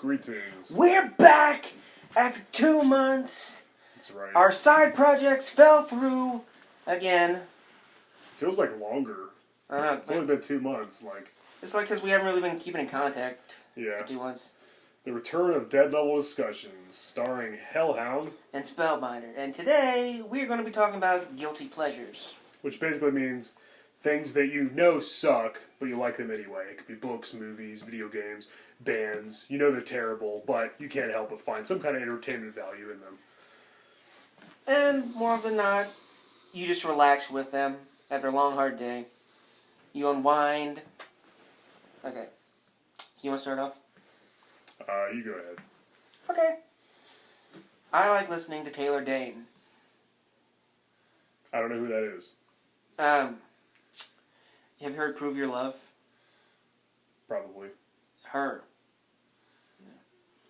Greetings. We're back after 2 months. That's right. Our side projects fell through again. Feels like longer. I know. It's only been 2 months. It's like because we haven't really been keeping in contact Yeah. for 2 months. The return of Dead Level Discussions, starring Hellhound And Spellbinder. And today, we're going to be talking about guilty pleasures. which basically means things that you know suck, but you like them anyway. It could be books, movies, video games, bands. You know they're terrible, but you can't help but find some kind of entertainment value in them. And more often than not, you just relax with them after a long, hard day. You unwind. Okay. So you want to start off? You go ahead. Okay. I like listening to Taylor Dane. I don't know who that is. Have you heard Prove Your Love? Probably. Her.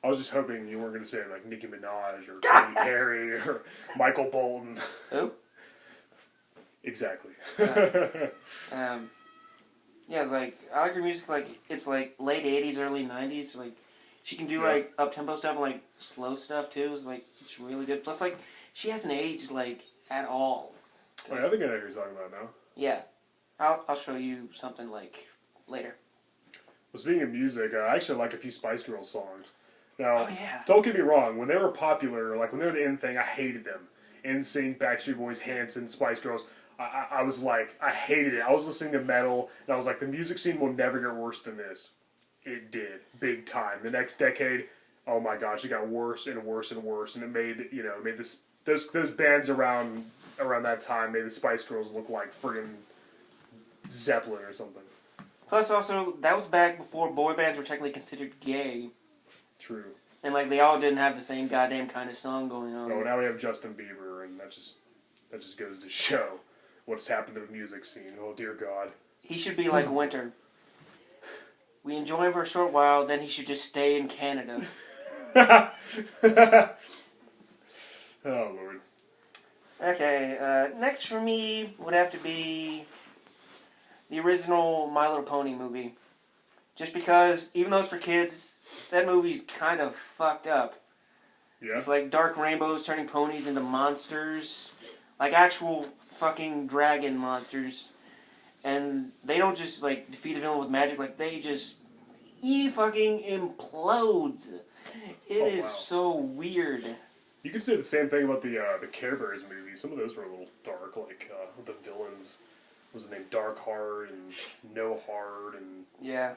I was just hoping you weren't going to say like Nicki Minaj or Katy Perry or Michael Bolton. Who? Exactly. Yeah, it's like, I like her music, like, it's like late 80s, early 90s, like, she can do, like, up-tempo stuff and, like, slow stuff, too, it's, like, it's really good. Plus, like, she hasn't aged, like, at all. Wait, I think I know who you're talking about now. Yeah. I'll show you something, like, later. Well, speaking of music, I actually like a few Spice Girls songs. Now, Oh, yeah. don't get me wrong, when they were popular, like, when they were the in thing, I hated them. NSYNC, Backstreet Boys, Hanson, Spice Girls, I was like, I hated it. I was listening to metal, and I was like, the music scene will never get worse than this. It did. Big time. The next decade, oh my gosh, it got worse and worse and worse, and it made, those bands around that time made the Spice Girls look like friggin' Zeppelin or something. Plus, also, that was back before boy bands were technically considered gay. True. And, like, they all didn't have the same goddamn kind of song going on. No, now we have Justin Bieber, and that just goes to show what's happened to the music scene. Oh, dear God. He should be like Winter. We enjoy him for a short while, then he should just stay in Canada. Oh, Lord. Okay, next for me would have to be the original My Little Pony movie. Just because, even though it's for kids, that movie's kind of fucked up. Yeah. It's like dark rainbows turning ponies into monsters. Like actual fucking dragon monsters. And they don't just like defeat a villain with magic, like he fucking implodes. It is so weird. You could say the same thing about the Care Bears movies. Some of those were a little dark, like the villains. What was the name? Dark Heart and No Heart and yeah.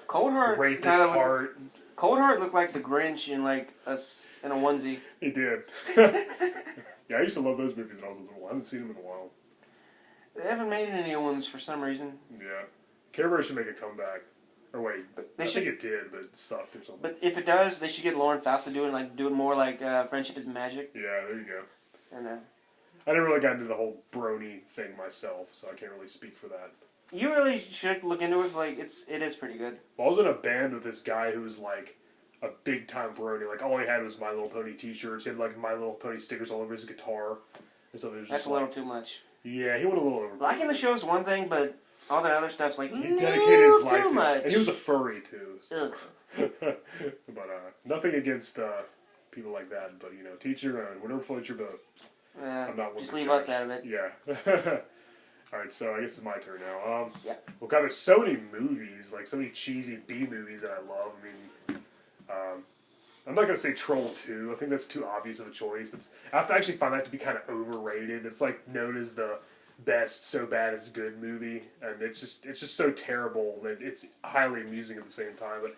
Cold Heart. Rapist Heart. Cold Heart looked like the Grinch in like in a onesie. He did. Yeah, I used to love those movies when I was little. I haven't seen them in a while. They haven't made any new ones for some reason. Yeah. Care Bears should make a comeback. Or wait, I think it did, but it sucked or something. But if it does, they should get Lauren Faust to do it more like Friendship is Magic. Yeah, there you go. And I never really got into the whole brony thing myself, so I can't really speak for that. you really should look into it. Like it is pretty good. Well, I was in a band with this guy who was like a big time brony. Like all he had was My Little Pony T-shirts. He had like My Little Pony stickers all over his guitar. And so That's a little too much. Yeah, he went a little over. Liking the show is one thing, but all that other stuff's like he dedicated his life too to much. it. And he was a furry too. So. Ugh. But nothing against people like that. But teach your own. Whatever floats your boat. I'm not one just to leave judge. us out of it. Yeah. All right, so I guess it's my turn now. Yeah. Well, God, there's so many movies, like so many cheesy B movies that I love. I mean, I'm not gonna say Troll 2. I think that's too obvious of a choice. I actually find that to be kind of overrated. It's like known as the best so bad it's good movie, and it's just so terrible that it's highly amusing at the same time. But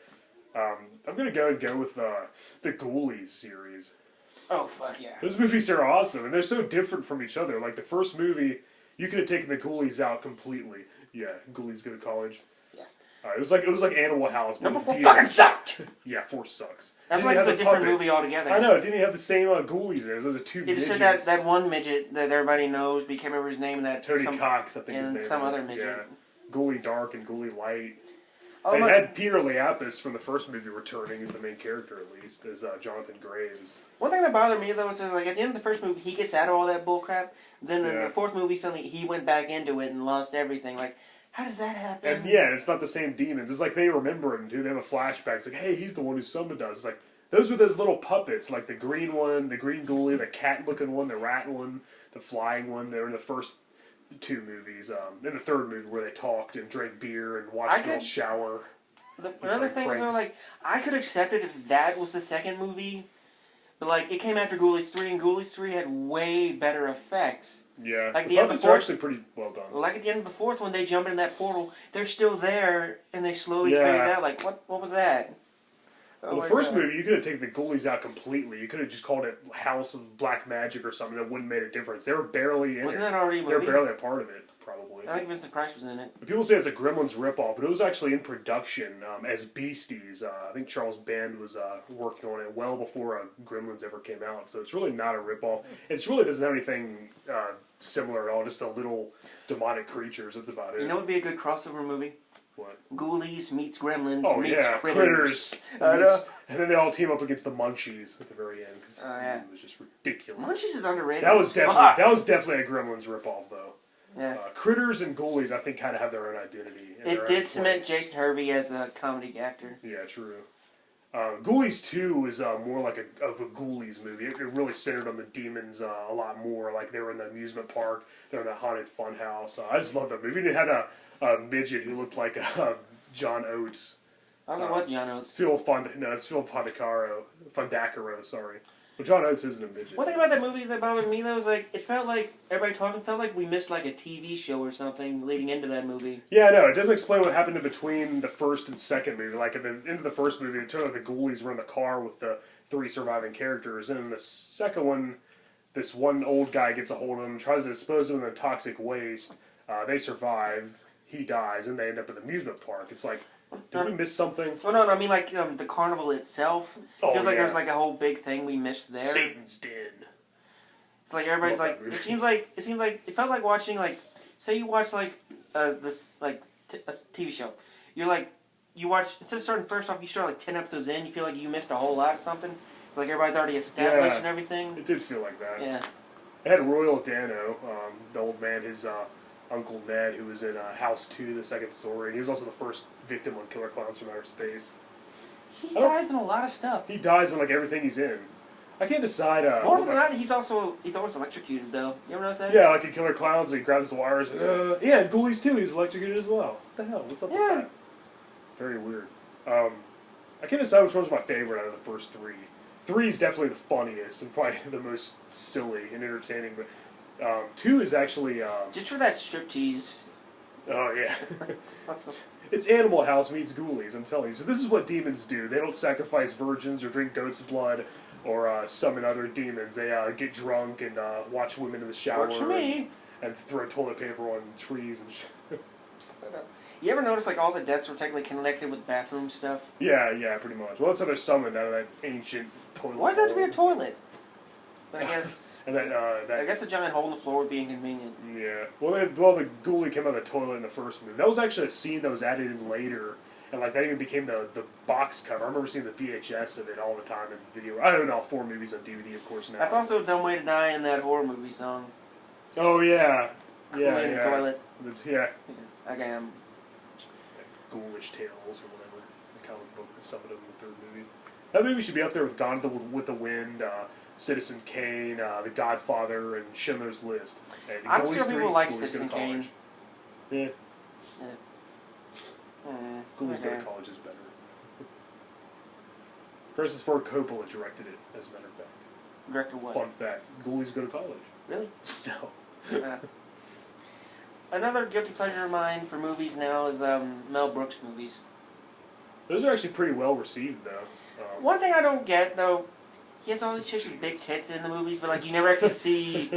I'm gonna go with the Ghoulies series. Oh fuck yeah! Those movies are awesome, and they're so different from each other. Like the first movie, you could have taken the Ghoulies out completely. Yeah, Ghoulies Go to College. Yeah. It was like Animal House. But Number 4 fucking sucked! Yeah, 4 sucks. That's like it's a different movie altogether. I know, it didn't have the same Ghoulies in it. Those are two midgets. It just said that one midget that everybody knows, but you can't remember his name. Tony Cox, I think his name some is. other midget. Yeah. Ghoulie Dark and Ghoulie Light. Oh, they had Peter Liapis from the first movie returning as the main character, at least, as Jonathan Graves. One thing that bothered me, though, is like at the end of the first movie, he gets out of all that bullcrap. Then in the fourth movie, suddenly he went back into it and lost everything. Like, How does that happen? And yeah, it's not the same demons. It's like they remember him too. They have a flashback. It's like, hey, he's the one who summoned us. It's like those were those little puppets, like the green one, the green ghoulie, the cat-looking one, the rat one, the flying one. They were in the first two movies. In the third movie where they talked and drank beer and watched girls shower. Another thing is, like, I could accept it if that was the second movie, but like it came after Ghoulies 3, and Ghoulies 3 had way better effects. Yeah, like the puppets are actually pretty well done. Like at the end of the fourth one, they jump in that portal. They're still there, and they slowly phase out. Like, what was that? Well, the first movie, you could have taken the ghoulies out completely. You could have just called it House of Black Magic or something. That wouldn't have made a difference. They were barely in Wasn't that already a movie? They were barely a part of it, probably. I think Vincent Price was in it. People say it's a Gremlins ripoff, but it was actually in production as Beasties. I think Charles Band was working on it well before Gremlins ever came out. So it's really not a ripoff. It really doesn't have anything similar at all. Just a little demonic creatures. That's about it. You know what would be a good crossover movie? What? Ghoulies meets Gremlins meets Critters. And then they all team up against the Munchies at the very end because it was just ridiculous. Munchies is underrated. That was definitely a Gremlins ripoff though. Yeah. Critters and Ghoulies, I think, kind of have their own identity. It did cement Jason Hervey as a comedy actor. Yeah, true. Ghoulies 2 is more like a Ghoulies movie. It really centered on the demons a lot more. Like they were in the amusement park, they were in the haunted fun house. I just love that movie. It had a midget who looked like John Oates. I don't know what John Oates. It's Phil Fondacaro, sorry. Well, John Oates isn't a midget. One thing about that movie that bothered me, though, is like, it felt like, everybody talking, felt like we missed like a TV show or something leading into that movie. Yeah, I know. It doesn't explain what happened in between the first and second movie. Like, at the end of the first movie, it turned out the Ghoulies were in the car with the 3 surviving characters. And in the second one, this one old guy gets a hold of them, tries to dispose of them in toxic waste. They survive. He dies, and they end up in the amusement park. It's like, did we miss something? Oh, no, I mean, like, the carnival itself. Feels like there's, like, a whole big thing we missed there. Satan's Den. It's like, everybody's like, it felt like watching, like, say you watch, like, a TV show. You're like, instead of starting first off, you start, like, 10 episodes in, you feel like you missed a whole lot of something. Like, everybody's already established and everything. It did feel like that. Yeah. It had Royal Dano, the old man, his, Uncle Ned, who was in House 2, The Second Story, and he was also the first victim on Killer Clowns from Outer Space. He dies in a lot of stuff. He dies in like everything he's in. I can't decide. More than that, he's always electrocuted though. You ever notice that? Yeah, like in Killer Clowns, he grabs the wires. Yeah, in Ghoulies 2, he's electrocuted as well. What the hell? What's up with that? Very weird. I can't decide which one's my favorite out of the first 3. 3 is definitely the funniest and probably the most silly and entertaining, but 2 is actually... just for that striptease. Oh, yeah. It's Animal House meets Ghoulies, I'm telling you. So this is what demons do. They don't sacrifice virgins or drink goat's blood or summon other demons. They get drunk and watch women in the shower. Works for me. And throw toilet paper on trees and shit. You ever notice like all the deaths were technically connected with bathroom stuff? Yeah, pretty much. Well, that's how they're summoned out of that ancient toilet. Why does that have to be a toilet? I guess... And I guess a giant hole in the floor would be inconvenient. Yeah. Well, the ghoulie came out of the toilet in the first movie. That was actually a scene that was added in later. And like that even became the box cover. I remember seeing the VHS of it all the time in video. I don't know, 4 movies on DVD, of course, now. That's also a dumb way to die in that horror movie song. Oh, yeah. Yeah, in the toilet. Yeah. Okay, Ghoulish Tales or whatever. The comic book that summoned him in the 3rd movie. That movie should be up there with Gone with the Wind, Citizen Kane, The Godfather, and Schindler's List. And I'm sure people like Citizen Kane. Yeah. Ghoulies okay. Go to College is better. Francis Ford Coppola directed it, as a matter of fact. Directed what? Fun fact. Ghoulies Go to College. Really? No. Another guilty pleasure of mine for movies now is Mel Brooks movies. Those are actually pretty well received, though. One thing I don't get, though, he has all these chicks with big tits in the movies, but like you never actually see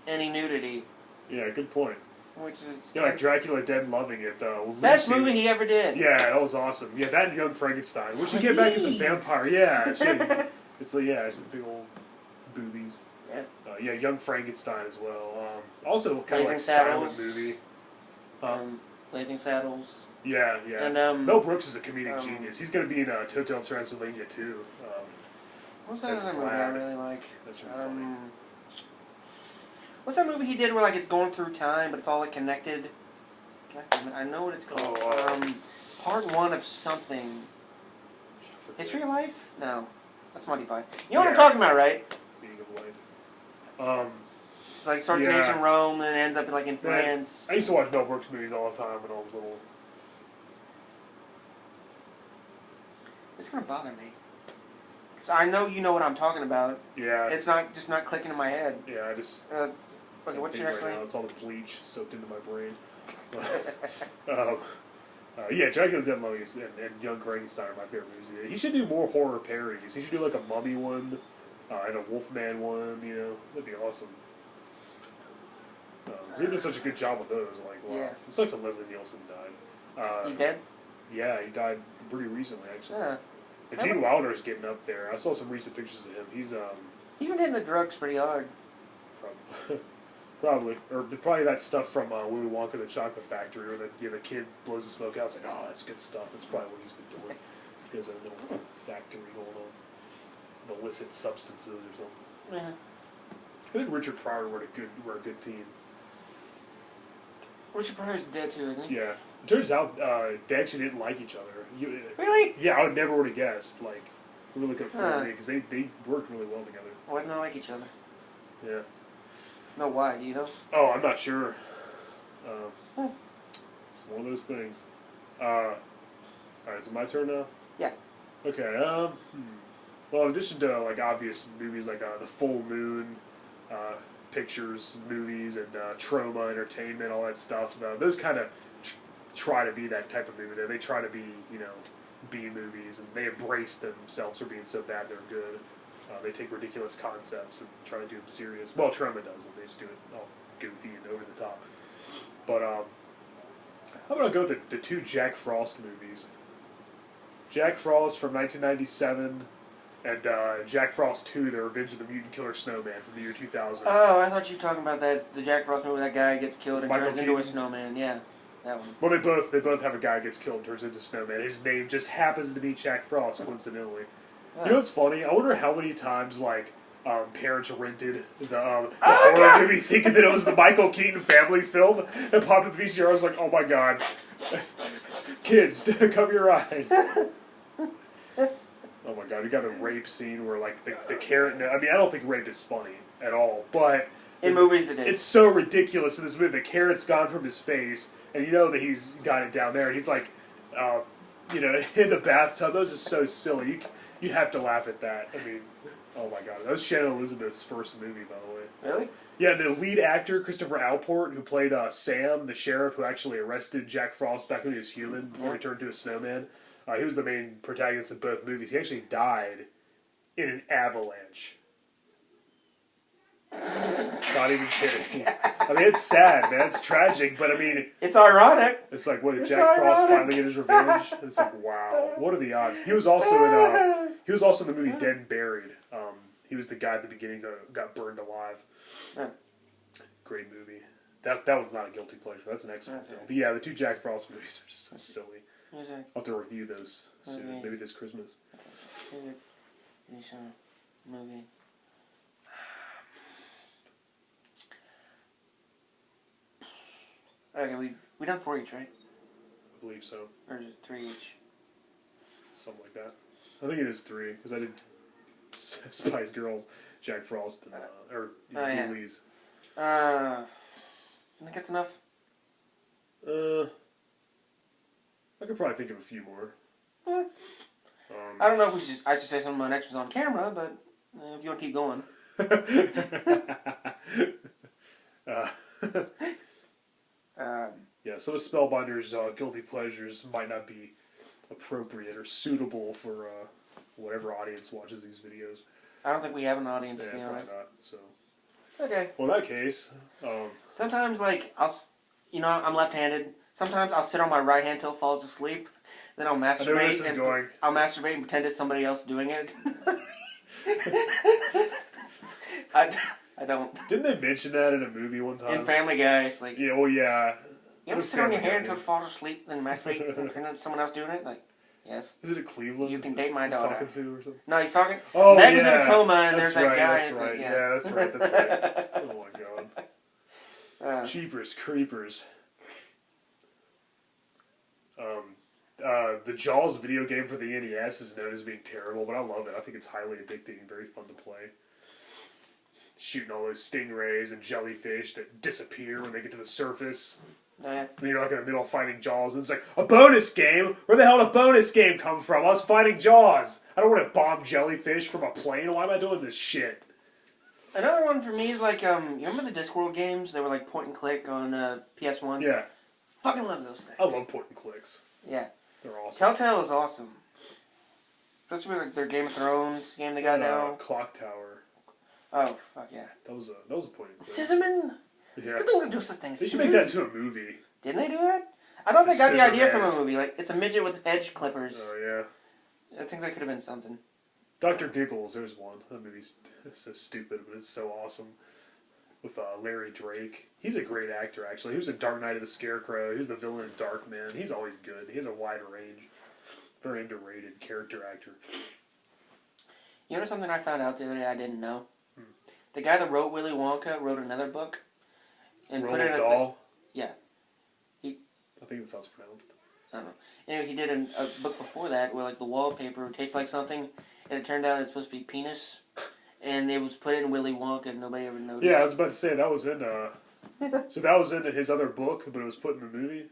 any nudity. Yeah, good point. Which is like Dracula Dead and Loving It, though. Best movie he ever did. Yeah, that was awesome. Yeah, that and Young Frankenstein. We should get back as a vampire. Yeah, it's like big old boobies. Yeah. Young Frankenstein as well. Also, kind of like Saddles, silent movie. Blazing Saddles. Yeah. And Mel Brooks is a comedic genius. He's going to be in Hotel Transylvania too. What's that other movie I really like? That's really funny. What's that movie he did where like it's going through time, but it's all like connected? I know what it's called. Oh, Part 1 of something. History of Life? No. That's Monty Python. You know what I'm talking about, right? Meaning of Life. It's like starts in ancient Rome and ends up like in France. I used to watch Mel Brooks movies all the time when I was little. It's gonna bother me. So I know you know what I'm talking about. Yeah. It's just not clicking in my head. Yeah, I just... Okay, what's your next thing? It's all the bleach soaked into my brain. Yeah, Dracula Dead Mummies and Young Frankenstein are my favorite movies. He should do more horror parodies. He should do like a Mummy one and a Wolfman one, you know. That'd be awesome. He did such a good job with those. Like, wow. Yeah. It sucks that Leslie Nielsen died. He's dead? Yeah, he died pretty recently, actually. Yeah. And Gene Wilder's getting up there. I saw some recent pictures of him. He's been hitting the drugs pretty hard. Probably that stuff from Willy Wonka the Chocolate Factory, where the kid blows the smoke out. It's like, oh, that's good stuff. That's probably what he's been doing. He's got his own little factory going on, of illicit substances or something. Yeah. I think Richard Pryor were a good team. Richard Pryor's dead too, isn't he? Yeah. It turns out they actually didn't like each other. Really? Yeah, I would have guessed. Like, really could have fooled me because they worked really well together. Why didn't they like each other? Yeah. No, why? Do you know? Oh, I'm not sure. It's one of those things. Alright, is it my turn now? Yeah. Okay, well, in addition to, like, obvious movies like The Full Moon, Pictures, movies, and Trauma, Entertainment, all that stuff, those kind of try to be that type of movie. They try to be, you know, B movies, and they embrace themselves for being so bad they're good. They take ridiculous concepts and try to do them serious. Well, Trauma doesn't. They just do it all goofy and over the top. But how about I go with the two Jack Frost movies? Jack Frost from 1997 and Jack Frost 2, The Revenge of the Mutant Killer Snowman from the year 2000. Oh, I thought you were talking about the Jack Frost movie where that guy gets killed and turns into a snowman. Yeah, that one. Well, they both have a guy who gets killed and turns into a snowman. His name just happens to be Jack Frost, coincidentally. You know what's funny? I wonder how many times, like, parents rented the horror movie thinking that it was the Michael Keaton family film and popped up the VCR. I was like, oh my god. Kids, cover your eyes. Oh my god, you got a rape scene where, like, the carrot... I mean, I don't think rape is funny at all, but... In movies it is. It's so ridiculous in this movie. The carrot's gone from his face, and you know that he's got it down there, and he's like, you know, in the bathtub. Those are so silly. You have to laugh at that. I mean, oh my god. That was Shannon Elizabeth's first movie, by the way. Really? Yeah, the lead actor, Christopher Alport, who played Sam, the sheriff who actually arrested Jack Frost back when he was human before he turned into a snowman. He was the main protagonist of both movies. He actually died in an avalanche. Not even kidding. I mean, it's sad, man. It's tragic, but I mean... It's ironic. It's like, what, did Jack Frost finally get his revenge? It's like, wow. What are the odds? He was also in the movie Dead and Buried. He was the guy at the beginning who got burned alive. Yeah. Great movie. That was not a guilty pleasure. That's an excellent film. But yeah, the two Jack Frost movies are just so silly. I'll have to review those soon. Maybe this Christmas. Movie. Okay, we done 4 each, right? I believe so. Or is it 3 each? Something like that. I think it is 3, because I did Spice Girls, Jack Frost, and, Ghoulies. I think that's enough. I could probably think of a few more. I don't know if I should say some of my next ones on camera, but if you want to keep going. Yeah, some of Spellbinder's guilty pleasures might not be appropriate or suitable for whatever audience watches these videos. I don't think we have an audience, to be honest. Probably not, so. Okay. Well, in that case... sometimes, like, I'm left-handed. Sometimes I'll sit on my right hand till it falls asleep. Then I'll masturbate. I know where this is going. I'll masturbate and pretend it's somebody else doing it. I don't. Didn't they mention that in a movie one time? In Family Guy, it's like... Yeah, well, yeah. You ever sit on your hand until it falls asleep, then masturbate and pretend it's someone else doing it? Like, yes. Is it a Cleveland? You can date my daughter. He's talking to or something? No, he's talking... Oh, Meg yeah. was in a coma, and That's there's that guy. That's right. Yeah, that's right. That's right. Oh, my God. Cheapers, creepers. The Jaws video game for the NES is known as being terrible, but I love it. I think it's highly addicting and very fun to play. Shooting all those stingrays and jellyfish that disappear when they get to the surface. Yeah. Then you're like in the middle of fighting Jaws, and it's like, a bonus game? Where the hell did a bonus game come from? I was fighting Jaws. I don't want to bomb jellyfish from a plane. Why am I doing this shit? Another one for me is like, you remember the Discworld games? They were like point and click on PS1? Yeah. Fucking love those things. I love point and clicks. Yeah. They're awesome. Telltale is awesome. Especially with like, their Game of Thrones game they got now. Clock Tower. Oh, fuck yeah. That was a point and click. Scissorman? Yeah. Do such things. They should make that into a movie. Didn't they do that? I thought they got the idea Scissorman. from a movie. Like, it's a midget with edge clippers. Oh, yeah. I think that could have been something. Dr. Giggles, there's one. That movie's so stupid, but it's so awesome. With Larry Drake. He's a great actor, actually. He was in Dark Knight of the Scarecrow. He was the villain in Darkman. He's always good. He has a wide range. Very underrated character actor. You know something I found out the other day I didn't know? The guy that wrote Willy Wonka wrote another book. And put it in Dahl? Yeah. I think that's how it's pronounced. I don't know. Anyway, he did a book before that where like the wallpaper tastes like something, and it turned out it's supposed to be penis, and it was put in Willy Wonka and nobody ever noticed. Yeah, I was about to say that was in. So that was in his other book, but it was put in the movie.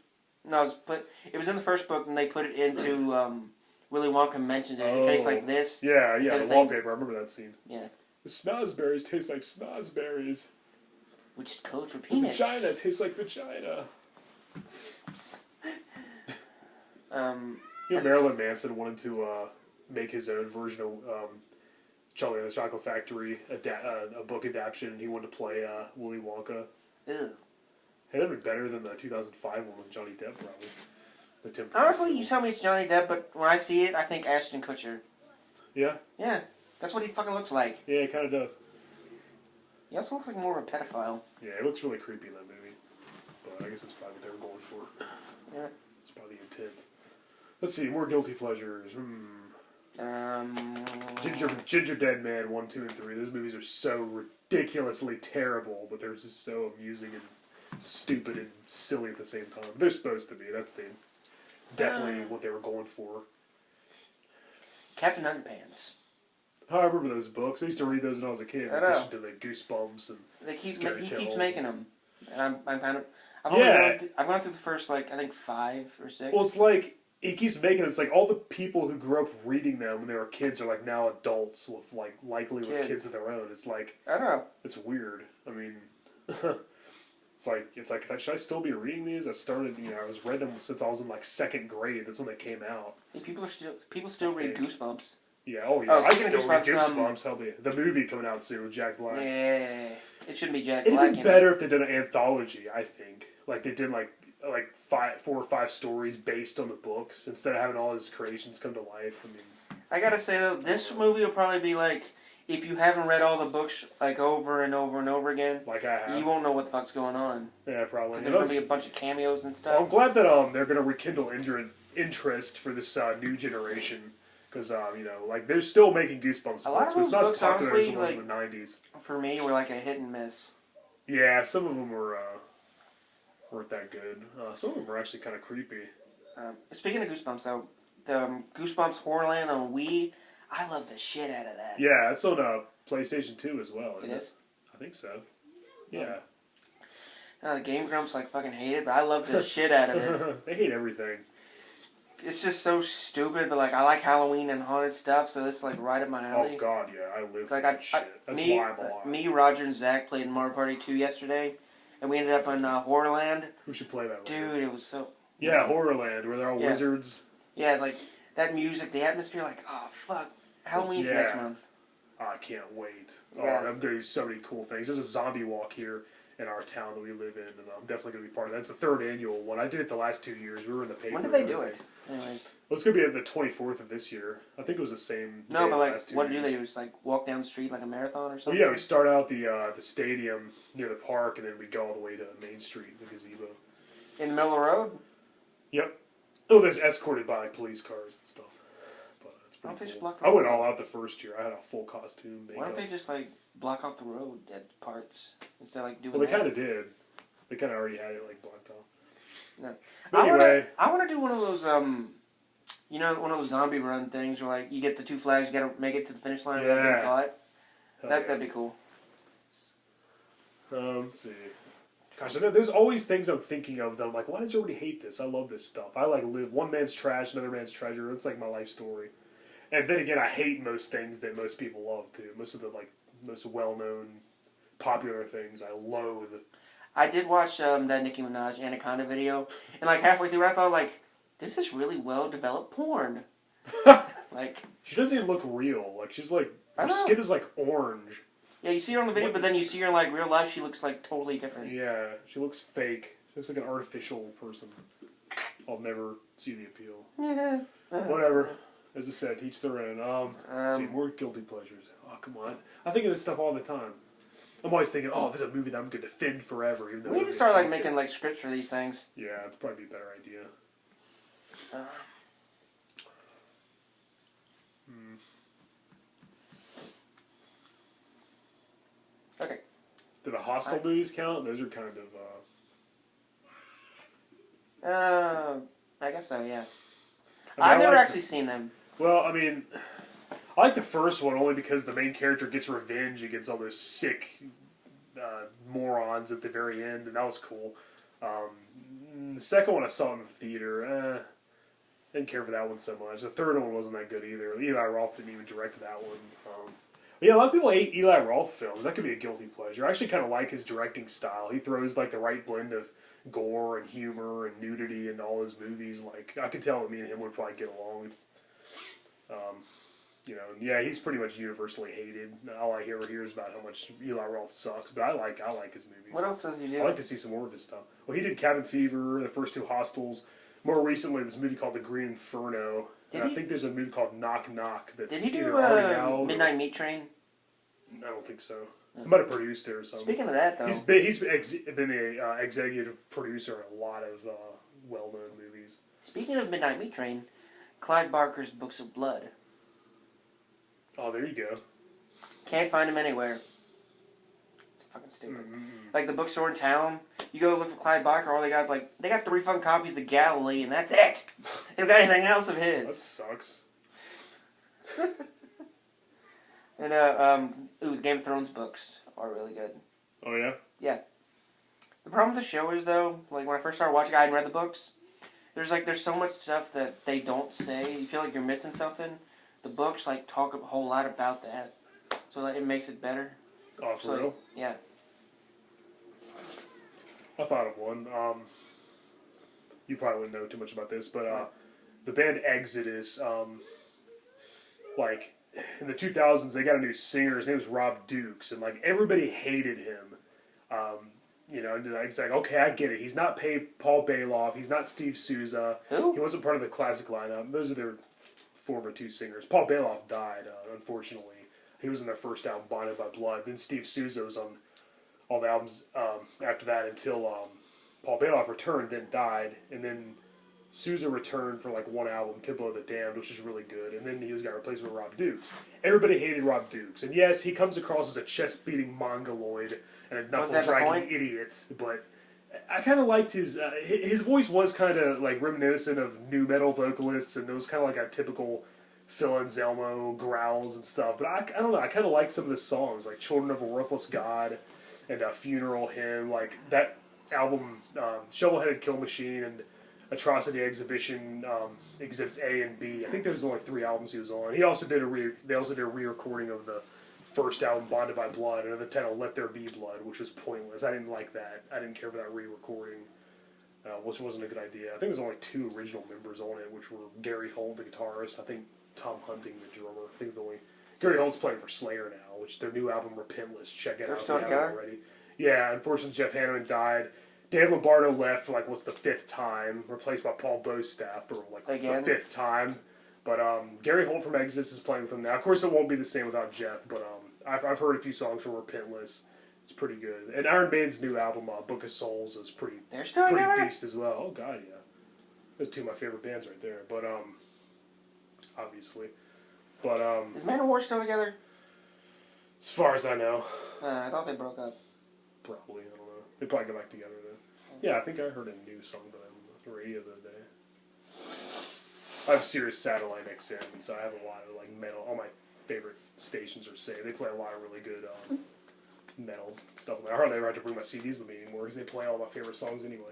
No, it was in the first book, and they put it into Willy Wonka mentions it. It tastes like this. Yeah, the wallpaper. I remember that scene. Yeah. The snozberries taste like snozberries. Which is code for The penis. vagina tastes like vagina. You know, Marilyn Manson wanted to make his own version of Charlie and the Chocolate Factory, a book adaptation, and he wanted to play Willy Wonka. Ew. Hey, that'd be better than the 2005 one with Johnny Depp, probably. The Tim Honestly, you tell me it's Johnny Depp, but when I see it, I think Ashton Kutcher. Yeah? Yeah, that's what he fucking looks like. Yeah, it kind of does. He also looks like more of a pedophile. Yeah, it looks really creepy in that movie. But I guess that's probably what they were going for. Yeah. It's probably the intent. Let's see, more guilty pleasures. Ginger Dead Man 1, 2, and 3. Those movies are so ridiculously terrible, but they're just so amusing and stupid and silly at the same time. They're supposed to be. That's definitely what they were going for. Captain Underpants. Oh, I remember those books. I used to read those when I was a kid. In addition to the Goosebumps and He keeps making them, and I'm kind of. I've gone through the first I think 5 or 6. Well, it's like he keeps making it. It's like all the people who grew up reading them when they were kids are like now adults with with kids of their own. It's like I don't know. It's weird. I mean, it's like should I still be reading these? I started. I was read them since I was in second grade. That's when they came out. Hey, people still read Goosebumps. Yeah, I still read Goosebumps. The movie coming out soon with Jack Black. Yeah, it shouldn't be Jack It'd Black. be better if they did an anthology. I think they did 4 or 5 stories based on the books instead of having all his creations come to life. I mean, I gotta say though, this movie will probably be if you haven't read all the books over and over and over again, like I have, you won't know what the fuck's going on. Yeah, probably. Because there's gonna be a bunch of cameos and stuff. Well, I'm glad that they're gonna rekindle interest for this new generation. Because, they're still making Goosebumps a lot books, of but those it's not as books, popular as it was honestly, in the 90s. For me, were a hit and miss. Yeah, some of them weren't that good. Some of them were actually kind of creepy. Speaking of Goosebumps, though, the Goosebumps Horrorland on Wii, I love the shit out of that. Yeah, it's on PlayStation 2 as well. It is? I think so. Yeah. The Game Grumps fucking hate it, but I love the shit out of it. They hate everything. It's just so stupid, but I like Halloween and haunted stuff, so this is right up my alley. Oh god, yeah, I live for that shit. That's why I'm alive. Me, Roger, and Zach played Mario Party 2 yesterday, and we ended up in Horrorland. We should play that later. Dude, it was so... Yeah, Horrorland, where they're all wizards. Yeah, it's that music, the atmosphere, oh, fuck. Halloween's next month. Oh, I can't wait. Yeah. I'm going to do so many cool things. There's a zombie walk here in our town that we live in, and I'm definitely going to be part of that. It's the 3rd annual one. I did it the last 2 years. We were in the paper. When did they do it? Anyways. Well, it's going to be at the 24th of this year. I think it was the same day No, but last 2 what years. do they do? Just walk down the street like a marathon or something? Well, yeah, we start out the stadium near the park, and then we go all the way to Main Street, the gazebo. In the middle of the road? Yep. Oh, there's escorted by police cars and stuff. But it's Why don't they pretty just cool. block the I went road? all out the first year. I had a full costume, makeup. Why don't they just block off the road at parts instead of doing Well, they that? kind of did. They kind of already had it blocked off. No. But anyway, I want to do one of those you know, one of those zombie run things where like you get the 2 flags, you gotta make it to the finish line without getting caught. That'd be cool. Let's see. Gosh, I know there's always things I'm thinking of that I'm like, why does everybody hate this? I love this stuff. I like live one man's trash, another man's treasure. It's like my life story. And then again, I hate most things that most people love too. Most of the like most well-known, popular things I loathe. I did watch that Nicki Minaj Anaconda video, and like halfway through, I thought like, this is really well-developed porn. Like she doesn't even look real. Like she's like her I know. skin is like orange. Yeah, you see her on the video, but then you see her in like real life. She looks like totally different. Yeah, she looks fake. She looks like an artificial person. I'll never see the appeal. Yeah. Whatever. As I said, each their own. Let's see, more guilty pleasures. Oh, come on. I think of this stuff all the time. I'm always thinking, oh, this is a movie that I'm going to defend forever. Even though We need to start like making like scripts for these things. Yeah, it'd probably be a better idea. Okay. Do the Hostel movies count? Those are kind of... I guess so, yeah. I I've never like actually seen them. Well, I mean, I like the first one only because the main character gets revenge against all those sick morons at the very end, and that was cool. The second one I saw in the theater, didn't care for that one so much. The third one wasn't that good either. Eli Roth didn't even direct that one. Yeah, a lot of people hate Eli Roth films. That could be a guilty pleasure. I actually kind of like his directing style. He throws like the right blend of gore and humor and nudity in all his movies. Like I could tell that me and him would probably get along. You know, yeah, he's pretty much universally hated. All I ever hear is about how much Eli Roth sucks, but I like his movies. What else does he do? I like to see some more of his stuff. Well, he did Cabin Fever, the first 2 Hostels. More recently, this movie called The Green Inferno. I think there's a movie called Knock Knock that's Did he do already out. Midnight Meat Train? I don't think so. He might have produced it or something. Speaking of that, though, He's been a executive producer in a lot of well-known movies. Speaking of Midnight Meat Train, Clive Barker's Books of Blood. Oh, there you go. Can't find them anywhere. It's fucking stupid. Like the bookstore in town, you go look for Clive Barker, all they got they got 3 fucking copies of Galilee, and that's it. They don't got anything else of his. That sucks. And the Game of Thrones books are really good. Oh yeah. Yeah. The problem with the show is though, like when I first started watching, I hadn't read the books. There's so much stuff that they don't say. You feel like you're missing something. The books like talk a whole lot about that, so like, it makes it better. Oh, for real? Yeah. I thought of one. You probably wouldn't know too much about this, but the band Exodus, like in the 2000s, they got a new singer. His name was Rob Dukes, and like everybody hated him. You know, and it's like, okay, I get it. He's not Paul Bailoff. He's not Steve Souza. Who? He wasn't part of the classic lineup. Those are their former 2 singers. Paul Bailoff died, unfortunately. He was in their first album, Bonded by Blood. Then Steve Souza was on all the albums after that until Paul Bailoff returned, then died. And then Souza returned for like 1 album, Temple of the Damned, which is really good. And then he got replaced with Rob Dukes. Everybody hated Rob Dukes. And yes, he comes across as a chest-beating mongoloid and a knuckle-dragging idiot. But I kind of liked his voice was kind of like reminiscent of nu metal vocalists, and it was kind of like a typical Phil Anselmo growls and stuff. But I don't know, I kind of like some of the songs, like Children of a Worthless God and Funeral Hymn. Like that album, Shovel-Headed Kill Machine and Atrocity Exhibition, Exhibits A and B. I think there was only 3 albums he was on. He also did they also did a re-recording of the first album, Bonded by Blood, and the title Let There Be Blood, which was pointless. I didn't like that. I didn't care for that re-recording, which wasn't a good idea. I think there's only 2 original members on it, which were Gary Holt, the guitarist, I think Tom Hunting, the drummer. I think the only... Gary Holt's playing for Slayer now, which their new album, Repentless. Check it out if you haven't already. Yeah, unfortunately, Jeff Hanneman died. Dave Lombardo left for, like, what's the 5th time, replaced by Paul Bostaph for, like, the 5th time. But Gary Holt from Exodus is playing with them now. Of course, it won't be the same without Jeff, but I've heard a few songs from Repentless. It's pretty good. And Iron Maiden's new album, Book of Souls, is pretty beast as well. Oh, God, yeah. Those 2 of my favorite bands right there. But, obviously. But, is Manowar still together? As far as I know. I thought they broke up. Probably, I don't know. They probably go back together then. Yeah, I think I heard a new song by them. radio the other day. I have Sirius Satellite XM, so I have a lot of like metal. All my favorite stations are say they play a lot of really good metals stuff. I hardly ever have to bring my CDs to me anymore because they play all my favorite songs anyway.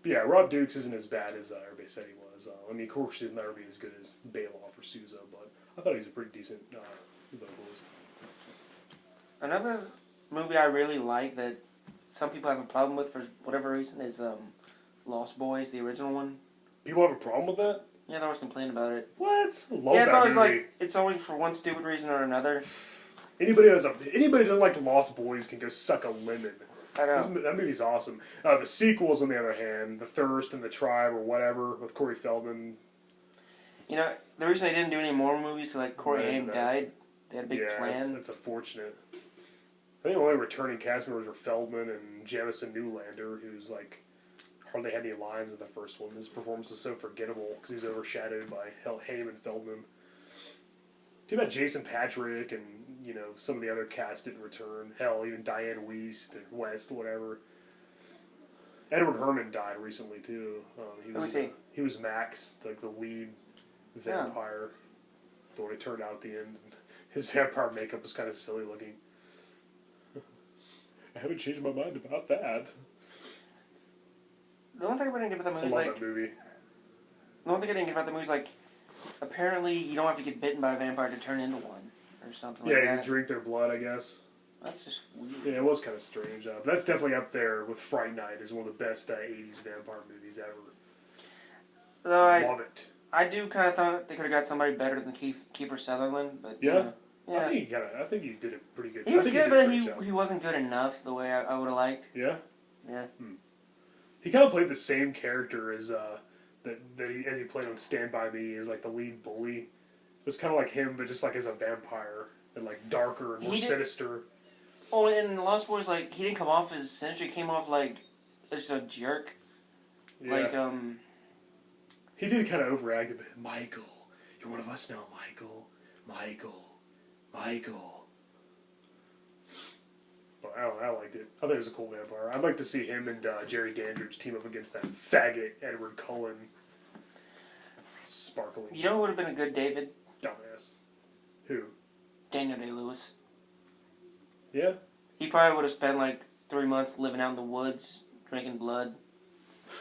But yeah, Rod Dukes isn't as bad as everybody said he was. I mean, of course, he'll never be as good as Bailoff or Sousa, but I thought he was a pretty decent vocalist. Another movie I really like that some people have a problem with for whatever reason is Lost Boys, the original one. People have a problem with that? Yeah, they always complain about it. What? I love yeah, it's that always movie. like it's always for one stupid reason or another. Anybody who doesn't like Lost Boys can go suck a lemon. I know. That movie's awesome. The sequels, on the other hand, The Thirst and The Tribe or whatever with Corey Feldman. You know, the reason they didn't do any more movies, so like Corey Haim died. They had a big plan. That's unfortunate. I think the only returning cast members were Feldman and Jamison Newlander, who's like hardly had any lines in the first one. His performance was so forgettable because he's overshadowed by Haim and Feldman. Too bad Jason Patrick and some of the other cast didn't return. Hell, even Diane West, whatever. Edward Herrmann died recently too. He was Max, like the lead vampire. The way it turned out at the end. His vampire makeup was kind of silly looking. I haven't changed my mind about that. The one thing I didn't get about the movie I love that movie. The one thing I didn't get about the movie is like, apparently you don't have to get bitten by a vampire to turn into one. Or something like that. Yeah, you drink their blood, I guess. That's just weird. Yeah, it was kind of strange. But that's definitely up there with Fright Night as one of the best 80s vampire movies ever. Love it. I do kind of thought they could have got somebody better than Kiefer Sutherland, but yeah. Yeah. I think he did a pretty good. He was good, but he wasn't good enough the way I would have liked. Yeah. Yeah. He kind of played the same character as he played on Stand By Me as like the lead bully. It was kind of like him, but just like as a vampire and like darker and more sinister. Oh, and Lost Boys, like he didn't come off as sinister. He came off like just a jerk. Yeah. Like He did kind of overact a bit. Michael, you're one of us now, Michael. But I liked it. I think it was a cool vampire. I'd like to see him and Jerry Dandridge team up against that faggot Edward Cullen. Sparkling. You know who would have been a good David? Dumbass. Who? Daniel Day-Lewis. Yeah? He probably would have spent like 3 months living out in the woods, drinking blood.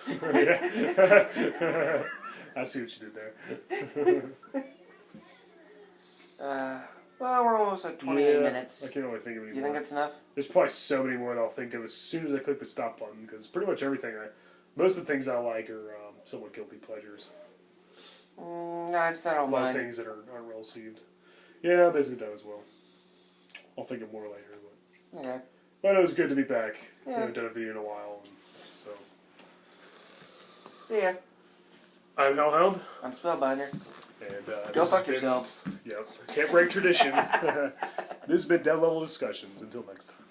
Yeah. I see what you did there. Well, we're almost at 28 minutes. I can't really think of any more. You think that's enough? There's probably so many more that I'll think of as soon as I click the stop button, because pretty much everything most of the things I like are somewhat guilty pleasures. No, I just don't A lot mind. of things that aren't well received. Yeah, basically that as well. I'll think of more later. But it was good to be back. Yeah. We haven't done a video in a while, so. See ya. I'm Hellhound. I'm Spellbinder. And go fuck yourselves. Yep. Can't break tradition. This has been Dead Level Discussions. Until next time.